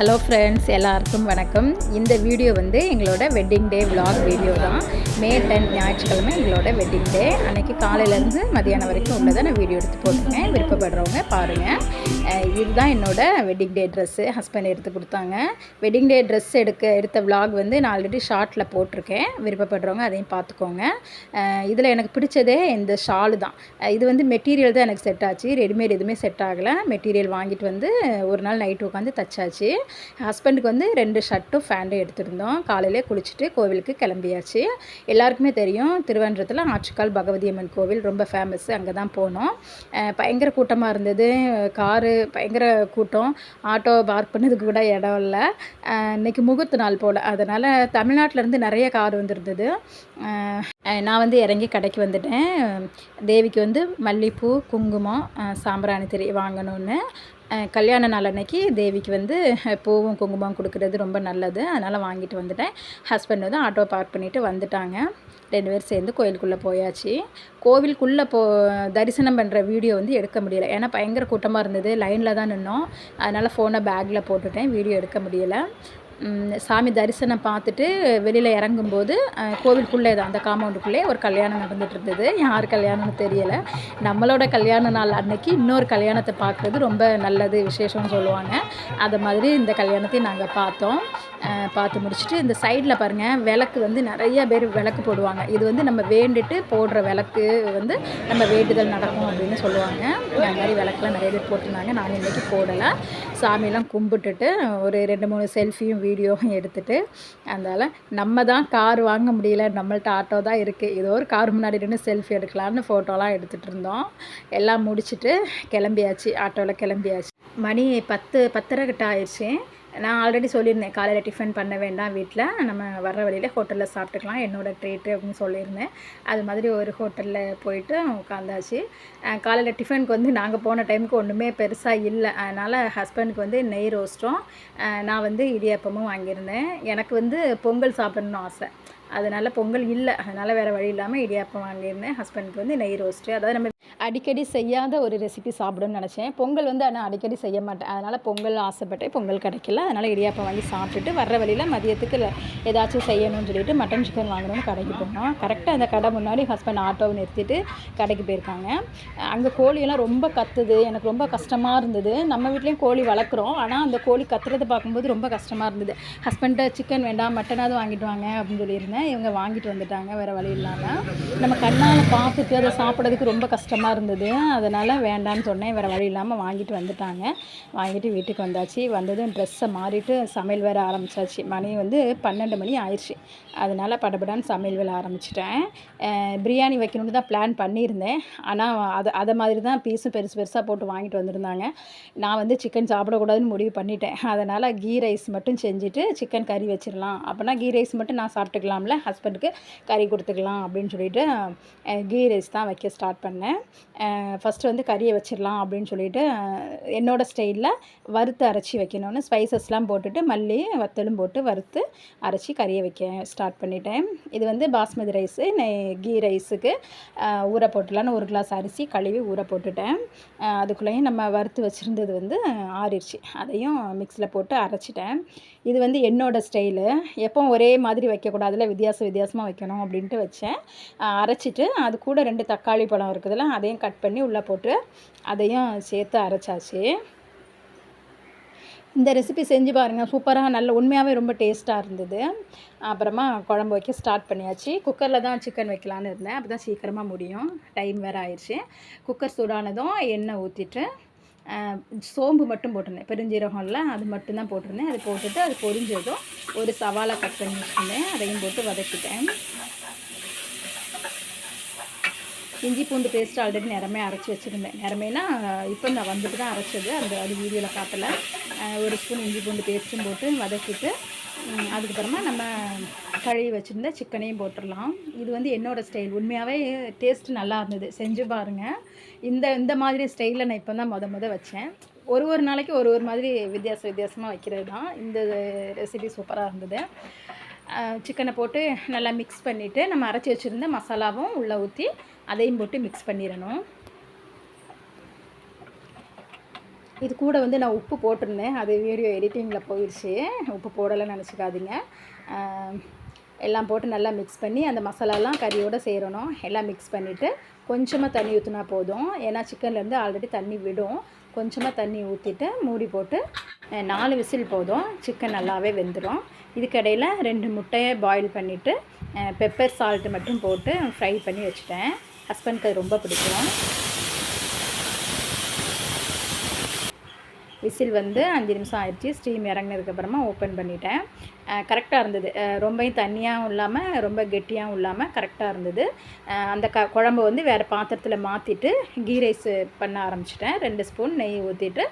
Hello friends, எல்லாருக்கும் வணக்கம். இந்த வீடியோ வந்து எங்களோட வெட்டிங் டே vlog வீடியோ தான். மே 10 ஞாயிற்றுக்கிழமை எங்களோட வெட்டிங் டே. அன்றைக்கி காலையிலேருந்து மதியானம் வரைக்கும் உள்ளதை நான் வீடியோ எடுத்து போட்டிருக்கேன். விருப்பப்படுறவங்க பாருங்கள். இதுதான் என்னோட வெட்டிங் டே ட்ரெஸ்ஸு ஹஸ்பண்ட் எடுத்து கொடுத்தாங்க. வெட்டிங் டே ட்ரெஸ் எடுத்த vlog வந்து நான் ஆல்ரெடி ஷார்ட்டில் போட்டிருக்கேன். விருப்பப்படுறவங்க அதையும் பார்த்துக்கோங்க. இதில் எனக்கு பிடிச்சதே இந்த ஷாலு தான். இது வந்து மெட்டீரியல் தான் எனக்கு செட் ஆச்சு. ரெடிமேட் எதுவுமே செட் ஆகலை. மெட்டீரியல் வாங்கிட்டு வந்து ஒரு நாள் நைட்டு உட்காந்து தச்சாச்சு. ஹஸ்பண்டுக்கு வந்து 2 ஷர்ட்டும் ஃபேண்ட்டும் எடுத்துருந்தோம். காலையிலே குளிச்சுட்டு கோவிலுக்கு கிளம்பியாச்சு. எல்லாருக்குமே தெரியும், திருவன்றத்தில் ஆற்றுக்கால் பகவதி அம்மன் கோவில் ரொம்ப ஃபேமஸ். அங்கே தான் போனோம். பயங்கர கூட்டமாக இருந்தது. காரு பயங்கர கூட்டம். ஆட்டோ பார்க் பண்ணதுக்கு கூட இடம் இல்லை. இன்றைக்கி முகூர்த்த நாள் போல், அதனால் தமிழ்நாட்டிலேருந்து நிறைய கார் வந்துருந்தது. நான் வந்து இறங்கி கடைக்கு வந்துட்டேன். தேவிக்கு வந்து மல்லிகைப்பூ, குங்குமம், சாம்பிராணி திரி வாங்கணுன்னு. கல்யாண நாள் அன்னைக்கு தேவிக்கு வந்து பூவும் குங்குமம் கொடுக்குறது ரொம்ப நல்லது. அதனால் வாங்கிட்டு வந்துட்டேன். ஹஸ்பண்ட் வந்து ஆட்டோ பார்க் பண்ணிவிட்டு வந்துட்டாங்க. 2 பேர் சேர்ந்து கோயிலுக்குள்ளே போயாச்சு. கோவிலுக்குள்ளே தரிசனம் பண்ணுற வீடியோ வந்து எடுக்க முடியலை. ஏன்னா பயங்கர கூட்டமாக இருந்தது. லைனில் தான் நின்னோம். அதனால் ஃபோனை பேக்கில் போட்டுட்டேன். வீடியோ எடுக்க முடியலை. சாமி தரிசனம் பார்த்துட்டு வெளியில் இறங்கும்போது கோவிலுக்குள்ளே தான், அந்த காம்பவுண்டுக்குள்ளே ஒரு கல்யாணம் நடந்துகிட்டு இருந்தது. யார் கல்யாணம்னு தெரியலை. நம்மளோட கல்யாண நாள் அன்னைக்கு இன்னொரு கல்யாணத்தை பார்க்குறது ரொம்ப நல்லது, விசேஷம்னு சொல்லுவாங்க. அது மாதிரி இந்த கல்யாணத்தையும் நாங்கள் பார்த்தோம். பார்த்து முடிச்சுட்டு இந்த சைடில் பாருங்கள், விளக்கு வந்து நிறைய பேர் விளக்கு போடுவாங்க. இது வந்து நம்ம வேண்டிட்டு போடுற விளக்கு வந்து நம்ம வேண்டுதல் நடக்கும் அப்படின்னு சொல்லுவாங்க. அது மாதிரி விளக்குலாம் நிறைய பேர் போட்டிருந்தாங்க. நான் இன்றைக்கி போடலை. சாமியெல்லாம் கும்பிட்டுட்டு ஒரு 2-3 செல்ஃபியும் வீடியோவும் எடுத்துகிட்டு, அதனால் நம்ம தான் கார் வாங்க முடியல, நம்மள்ட்ட ஆட்டோ தான் இருக்குது, ஏதோ ஒரு கார் முன்னாடி நின்று செல்ஃபி எடுக்கலான்னு ஃபோட்டோலாம் எடுத்துகிட்டு இருந்தோம். எல்லாம் முடிச்சுட்டு கிளம்பியாச்சு. ஆட்டோவில் கிளம்பியாச்சு. மணி 10:30 கிட்ட ஆயிடுச்சு. நான் ஆல்ரெடி சொல்லியிருந்தேன், காலையில் டிஃபன் பண்ண வேண்டாம், வீட்டில் நம்ம வர்ற வழியில் ஹோட்டலில் சாப்பிட்டுக்கலாம், என்னோடய ட்ரீட்டு அப்படின்னு சொல்லியிருந்தேன். அது மாதிரி ஒரு ஹோட்டலில் போயிட்டு உட்காந்தாச்சு. காலையில் டிஃபனுக்கு வந்து நாங்கள் போன டைமுக்கு ஒன்றுமே பெருசாக இல்லை. அதனால் ஹஸ்பண்டுக்கு வந்து நெய் ரோஸ்ட்டும், நான் வந்து இடியாப்பமும் வாங்கியிருந்தேன். எனக்கு வந்து பொங்கல் சாப்பிடணும்னு ஆசை. அதனால் பொங்கல் இல்லை, அதனால் வேறு வழி இல்லாமல் இடியாப்பம் வாங்கியிருந்தேன். ஹஸ்பண்டுக்கு வந்து நெய் ரோஸ்ட்டு, அதாவது நம்ம அடிக்கடி செய்யாத ஒரு ரெசிபி சாப்பிடுன்னு நினச்சேன். பொங்கல் வந்து ஆனால் அடிக்கடி செய்ய மாட்டேன். அதனால் பொங்கல் ஆசைப்பட்டேன், பொங்கல் கிடைக்கல. அதனால் இடியாப்பம் வாங்கி சாப்பிட்டுட்டு வர்ற வழியில் மதியத்துக்கு ஏதாச்சும் செய்யணும்னு சொல்லிட்டு மட்டன் சிக்கன் வாங்கணும்னு கடைக்கு போனோம். கரெக்டாக அந்த கடை முன்னாடி ஹஸ்பண்ட் ஆட்டோவை நிறுத்திட்டு கடைக்கு போயிருக்காங்க. அங்கே கோழியெல்லாம் ரொம்ப கத்துது. எனக்கு ரொம்ப கஷ்டமாக இருந்தது. நம்ம வீட்லேயும் கோழி வளர்க்குறோம், ஆனால் அந்த கோழி கத்துறதை பார்க்கும்போது ரொம்ப கஷ்டமாக இருந்தது. ஹஸ்பண்ட்டை சிக்கன் வேண்டாம், மட்டனாவது வாங்கிட்டு வாங்க அப்படின்னு சொல்லியிருந்தேன். இவங்க வாங்கிட்டு வந்துட்டாங்க வேறு வழி இல்லாமல். நம்ம கண்ணால் பார்த்துட்டு அதை சாப்பிட்றதுக்கு ரொம்ப கஷ்டமாக இருந்தது. அதனால் வேண்டான்னு சொன்னேன். வேறு வழி இல்லாமல் வாங்கிட்டு வந்துட்டாங்க. வாங்கிட்டு வீட்டுக்கு வந்தாச்சு. வந்ததும் ட்ரெஸ்ஸை மாறிட்டு சமையல் வேறு ஆரம்பித்தாச்சு. மணி வந்து 12 மணி ஆயிடுச்சு. அதனால் படபடான்னு சமையல் வேலை ஆரம்பிச்சிட்டேன். பிரியாணி வைக்கணுன்னு தான் பிளான் பண்ணியிருந்தேன். ஆனால் அதை மாதிரி தான் பீஸும் பெருசு பெருசாக போட்டு வாங்கிட்டு வந்திருந்தாங்க. நான் வந்து சிக்கன் சாப்பிடக்கூடாதுன்னு முடிவு பண்ணிட்டேன். அதனால் கீ ரைஸ் மட்டும் செஞ்சுட்டு சிக்கன் கறி வச்சிடலாம், அப்படின்னா கீ ரைஸ் மட்டும் நான் சாப்பிட்டுக்கலாம்ல, ஹஸ்பண்டுக்கு கறி கொடுத்துக்கலாம் அப்படின்னு சொல்லிட்டு கீ ரைஸ் தான் வைக்க ஸ்டார்ட் பண்ணேன். ஃபஸ்ட்டு வந்து கறியை வச்சிடலாம் அப்படின்னு சொல்லிட்டு என்னோடய ஸ்டைலில் வறுத்து அரைச்சி வைக்கணும்னு ஸ்பைசஸ்லாம் போட்டுட்டு மல்லி வத்தலும் போட்டு வறுத்து அரைச்சி கறியை வைக்க ஸ்டார்ட் பண்ணிட்டேன். இது வந்து பாஸ்மதி ரைஸு. கீ ரைஸுக்கு ஊற போட்டுடலான்னு 1 கிளாஸ் அரிசி கழுவி ஊற போட்டுட்டேன். அதுக்குள்ளேயும் நம்ம வறுத்து வச்சுருந்தது வந்து ஆறிடுச்சு. அதையும் மிக்ஸியில் போட்டு அரைச்சிட்டேன். இது வந்து என்னோடய ஸ்டைலு. எப்போவும் ஒரே மாதிரி வைக்கக்கூடாதுல, வித்தியாசமாக வைக்கணும் அப்படின்ட்டு வச்சேன். அரைச்சிட்டு அது கூட 2 தக்காளி பழம் இருக்குதுல்ல, அதையும் கட் பண்ணி உள்ளே போட்டு அதையும் சேர்த்து அரைச்சாச்சு. இந்த ரெசிபி செஞ்சு பாருங்கள், சூப்பராக நல்ல உண்மையாகவே ரொம்ப டேஸ்ட்டாக இருந்தது. அப்புறமா குழம்பு வைக்க ஸ்டார்ட் பண்ணியாச்சு. குக்கரில் தான் சிக்கன் வைக்கலான்னு இருந்தேன், அப்போ தான் சீக்கிரமாக முடியும், டைம் வேறு ஆயிடுச்சு. குக்கர் சூடானதும் எண்ணெய் ஊற்றிட்டு சோம்பு மட்டும் போட்டிருந்தேன், பெருஞ்சீரகம் இல்லை, அது மட்டும்தான் போட்டிருந்தேன். அது போட்டுட்டு அது பொரிஞ்சதும் ஒரு சவாலை கட் பண்ணி வச்சுருந்தேன், அதையும் போட்டு வதக்கிட்டேன். இஞ்சி பூண்டு பேஸ்ட் ஆல்ரெடி நிறமே அரைச்சி வச்சுருந்தேன். நிறமேனா இப்போ நான் வந்துட்டு தான் அரைச்சது, அது வீடியோவில் காட்டலை. ஒரு ஸ்பூன் இஞ்சி பூண்டு பேஸ்ட்டும் போட்டு வதக்கிட்டு அதுக்கப்புறமா நம்ம கழுவி வச்சுருந்த சிக்கனையும் போட்டுடலாம். இது வந்து என்னோடய ஸ்டைல். உண்மையாகவே டேஸ்ட்டு நல்லா இருந்தது, செஞ்சு பாருங்கள். இந்த மாதிரி ஸ்டைலில் நான் இப்போ தான் முத வச்சேன். ஒரு நாளைக்கு ஒரு மாதிரி வித்தியாசமாக வைக்கிறது தான். இந்த ரெசிபி சூப்பராக இருந்தது. சிக்கனை போட்டு நல்லா மிக்ஸ் பண்ணிவிட்டு நம்ம அரைச்சி வச்சுருந்த மசாலாவும் உள்ளே ஊற்றி அதையும் போட்டு மிக்ஸ் பண்ணிடணும். இது கூட வந்து நான் உப்பு போட்டிருந்தேன், அது வீடியோ எடிட்டிங்கில் போயிடுச்சு. உப்பு போடலைன்னு நினச்சிக்காதீங்க. எல்லாம் போட்டு நல்லா மிக்ஸ் பண்ணி அந்த மசாலாலாம் கறியோடு சேரணும். எல்லாம் மிக்ஸ் பண்ணிவிட்டு கொஞ்சமாக தண்ணி ஊற்றினா போதும். ஏன்னா சிக்கன்லேருந்து ஆல்ரெடி தண்ணி விடும். கொஞ்சமாக தண்ணி ஊற்றிட்டு மூடி போட்டு 4 விசில் போதும். சிக்கன் நல்லாவே வெந்துடும். இதுக்கடையில் 2 முட்டையை பாயில் பண்ணிவிட்டு பெப்பர் சால்ட்டு மட்டும் போட்டு ஃப்ரை பண்ணி வச்சுட்டேன். ஹஸ்பண்டுக்கு அது ரொம்ப பிடிக்கும். விசில் வந்து 5 நிமிஷம் ஆயிடுச்சு. ஸ்டீம் இறங்கினதுக்கப்புறமா ஓப்பன் பண்ணிட்டேன். கரெக்டாக இருந்தது. ரொம்பவும் தண்ணியாகவும் இல்லாமல் ரொம்ப கெட்டியாகவும் இல்லாமல் கரெக்டாக இருந்தது. அந்த குழம்பு வந்து வேறு பாத்திரத்தில் மாற்றிட்டு கீ ரைஸ் பண்ண ஆரம்பிச்சிட்டேன். 2 ஸ்பூன் நெய் ஊற்றிட்டு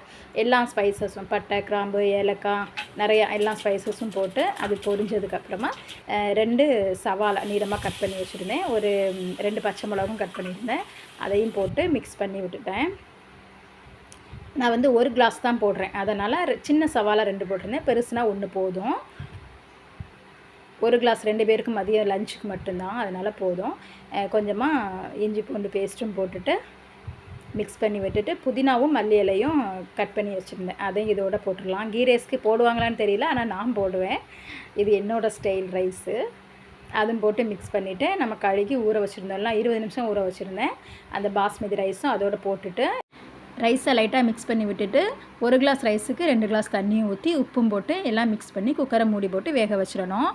எல்லா ஸ்பைசஸும் பட்டை, கிராம்பு, ஏலக்காய் நிறையா எல்லா ஸ்பைசஸும் போட்டு அது பொரிஞ்சதுக்கப்புறமா 2 சவாலை நீளமாக கட் பண்ணி வச்சுருந்தேன். ஒரு 2 பச்சை மிளகும் கட் பண்ணியிருந்தேன். அதையும் போட்டு மிக்ஸ் பண்ணி விட்டுட்டேன். நான் வந்து 1 கிளாஸ் தான் போடுறேன். அதனால் சின்ன சவாலாக 2 போட்டிருந்தேன். பெருசுனா 1 போதும். 1 கிளாஸ் 2 பேருக்கு மதியம் லஞ்சுக்கு மட்டும்தான், அதனால் போதும். கொஞ்சமாக இஞ்சி பூண்டு பேஸ்ட்டும் போட்டுட்டு மிக்ஸ் பண்ணி விட்டுட்டு புதினாவும் மல்லி இலையும் கட் பண்ணி வச்சுருந்தேன். அதையும் இதோட போட்டுடலாம். கீ ரைஸ்க்கு போடுவாங்களான்னு தெரியல, ஆனால் நான் போடுவேன். இது என்னோடய ஸ்டைல் ரைஸு. அதுவும் போட்டு மிக்ஸ் பண்ணிவிட்டு நம்ம கழுகி ஊற வச்சுருந்தோம்லாம் 20 நிமிஷம் ஊற வச்சுருந்தேன். அந்த பாஸ்மதி ரைஸும் அதோடு போட்டுட்டு ரைஸை லைட்டாக மிக்ஸ் பண்ணி விட்டுட்டு 1 கிளாஸ் ரைஸுக்கு 2 கிளாஸ் தண்ணியும் ஊற்றி உப்பும் போட்டு எல்லாம் மிக்ஸ் பண்ணி குக்கரை மூடி போட்டு வேக வச்சிடணும்.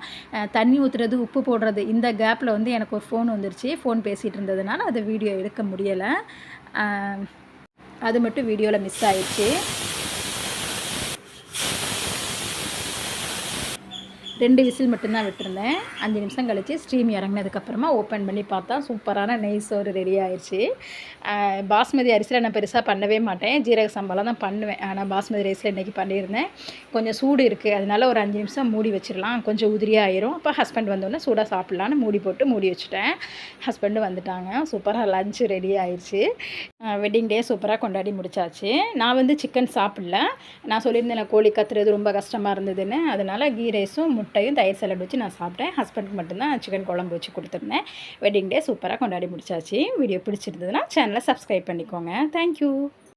தண்ணி ஊற்றுறது, உப்பு போடுறது, இந்த கேப்பில் வந்து எனக்கு ஒரு ஃபோன் வந்துருச்சு. ஃபோன் பேசிகிட்டு இருந்ததுனால அதை வீடியோ எடுக்க முடியலை. அது மட்டும் வீடியோவில் மிஸ் ஆயிடுச்சு. 2 விசில் மட்டும்தான் விட்டுருந்தேன். 5 நிமிஷம் கழித்து ஸ்டீம் இறங்கினதுக்கப்புறமா ஓப்பன் பண்ணி பார்த்தா சூப்பரான நெய் சோறு ரெடி ஆயிடுச்சு. பாஸ்மதி அரிசியில் நான் பெருசாக பண்ணவே மாட்டேன். ஜீரக சம்பாலாம் தான் பண்ணுவேன். ஆனால் பாஸ்மதி ரைஸில் இன்றைக்கி பண்ணியிருந்தேன். கொஞ்சம் சூடு இருக்குது, அதனால் ஒரு 5 நிமிஷம் மூடி வச்சிடலாம். கொஞ்சம் உதிரியாக ஆயிரும். அப்போ ஹஸ்பண்ட் வந்தோடனே சூடாக சாப்பிட்லான்னு மூடி போட்டு மூடி வச்சுட்டேன். ஹஸ்பண்டு வந்துட்டாங்க. சூப்பராக லஞ்சு ரெடி ஆயிடுச்சு. வெட்டிங் டே சூப்பராக கொண்டாடி முடிச்சாச்சு. நான் வந்து சிக்கன் சாப்பிடல. நான் சொல்லியிருந்தேன் கோழி கத்துறது ரொம்ப கஷ்டமாக இருந்ததுன்னு. அதனால் கீ ரைஸும் முட்டையும் தயிர் சலாட் வச்சு நான் சாப்பிட்டேன். ஹஸ்பண்டுக்கு மட்டும்தான் சிக்கன் குழம்பு வச்சு கொடுத்துருந்தேன். வெட்டிங் டே சூப்பராக கொண்டாடி முடிச்சாச்சு. வீடியோ பிடிச்சிருந்ததுன்னா சேனலை சப்ஸ்கிரைப் பண்ணிக்கோங்க. தேங்க்யூ.